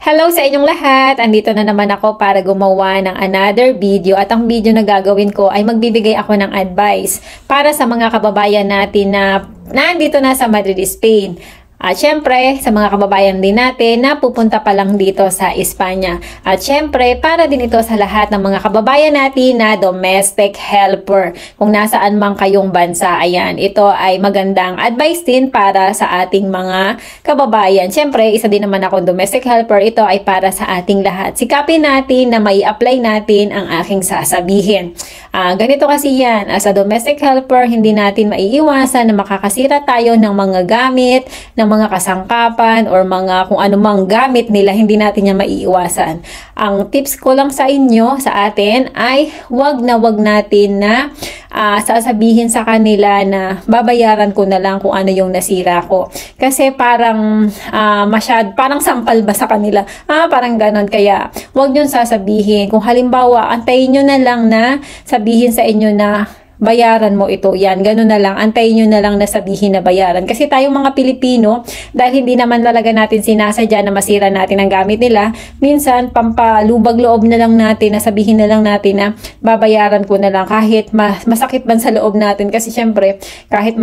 Hello sa inyong lahat! Andito na naman ako para gumawa ng another video at ang video na gagawin ko ay magbibigay ako ng advice para sa mga kababayan natin na nandito na sa Madrid, Spain. At syempre, sa mga kababayan din natin na pupunta pa lang dito sa Espanya. At syempre, para din ito sa lahat ng mga kababayan natin na domestic helper. Kung nasaan man kayong bansa, ayan, ito ay magandang advice din para sa ating mga kababayan. Syempre, isa din naman akong domestic helper. Ito ay para sa ating lahat. Sikapin natin na mai apply natin ang aking sasabihin. Ganito kasi yan, as a domestic helper, hindi natin maiiwasan na makakasira tayo ng mga gamit, ng mga kasangkapan or mga kung anumang gamit nila, hindi natin yan maiiwasan. Ang tips ko lang sa inyo, sa atin, ay wag natin na sasabihin sa kanila na babayaran ko na lang kung ano yung nasira ko. Kasi parang parang sampal ba sa kanila? Parang ganon. Kaya wag nyo sasabihin. Kung halimbawa, antayin nyo na lang na sabihin sa inyo na bayaran mo ito. Yan, ganun na lang. Antayin nyo na lang na sabihin na bayaran. Kasi tayong mga Pilipino, dahil hindi naman talaga natin sinasadya na masira natin ang gamit nila, minsan, pampalubag-loob na lang natin, na sabihin na lang natin na babayaran ko na lang kahit masakit man sa loob natin. Kasi syempre, kahit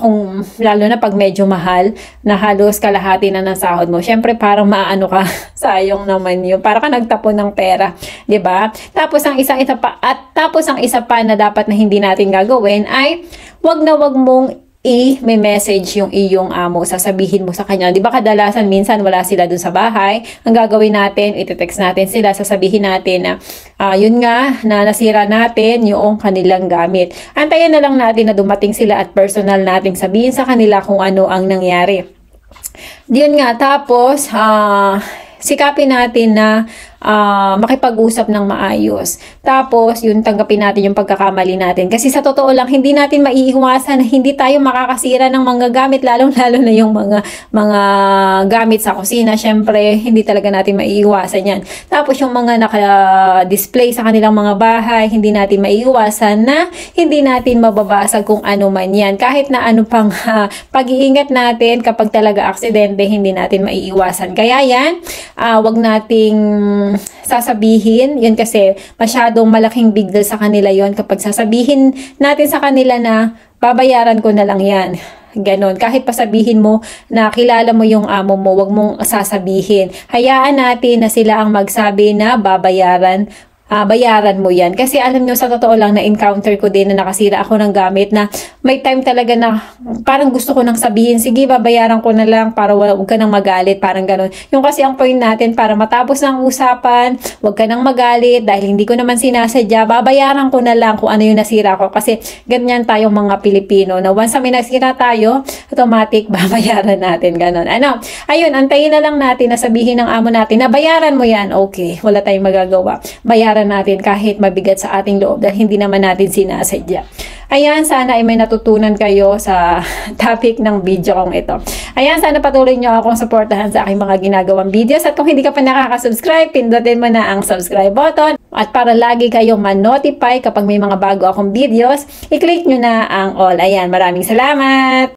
kung lalo na pag medyo mahal, na halos kalahati na ng sahod mo, syempre parang maano ka, sayang naman yun. Para ka nagtapon ng pera. 'Di ba? Tapos ang isa pa na dapat na hindi natin gagawin ay wag mong i-message yung iyong amo, sasabihin mo sa kanya. Di ba kadalasan minsan wala sila dun sa bahay, ang gagawin natin, iti-text natin sila, sasabihin natin na yun nga, na nasira natin yung kanilang gamit. Antayin na lang natin na dumating sila at personal nating sabihin sa kanila kung ano ang nangyari. Yun nga, tapos sikapin natin na makipag-usap ng maayos. Tapos, yun, tanggapin natin yung pagkakamali natin. Kasi sa totoo lang, hindi natin maiiwasan na hindi tayo makakasira ng mga gamit, lalong-lalo na yung mga gamit sa kusina. Syempre, hindi talaga natin maiiwasan yan. Tapos, yung mga naka-display sa kanilang mga bahay, hindi natin maiiwasan na hindi natin mababasag kung ano man yan. Kahit na ano pang pag-iingat natin kapag talaga aksidente, hindi natin maiiwasan. Kaya yan, wag nating sasabihin, yun kasi masyadong malaking big deal sa kanila yon kapag sasabihin natin sa kanila na babayaran ko na lang yan. Ganon. Kahit pasabihin mo na kilala mo yung amo mo, wag mong sasabihin. Hayaan natin na sila ang magsabi na babayaran mo yan. Kasi alam nyo, sa totoo lang, na-encounter ko din na nakasira ako ng gamit na may time talaga na parang gusto ko nang sabihin, sige, babayaran ko na lang para wag ka nang magalit, parang ganun. Yung kasi ang point natin, para matapos ng usapan, wag ka nang magalit dahil hindi ko naman sinasadya, babayaran ko na lang kung ano yung nasira ko. Kasi ganyan tayong mga Pilipino, na once na may nasira tayo, automatic babayaran natin, ganun. Ayun, antayin na lang natin na sabihin ng amo natin na bayaran mo yan. Okay, wala tayong magagawa. Bayaran natin kahit mabigat sa ating loob dahil hindi naman natin sinasadya. Ayan, sana ay may natutunan kayo sa topic ng video kong ito. Ayan, sana patuloy nyo akong supportahan sa aking mga ginagawang videos. At kung hindi ka pa nakaka-subscribe, pindutin mo na ang subscribe button. At para lagi kayong ma-notify kapag may mga bago akong videos, i-click nyo na ang all. Ayan, maraming salamat!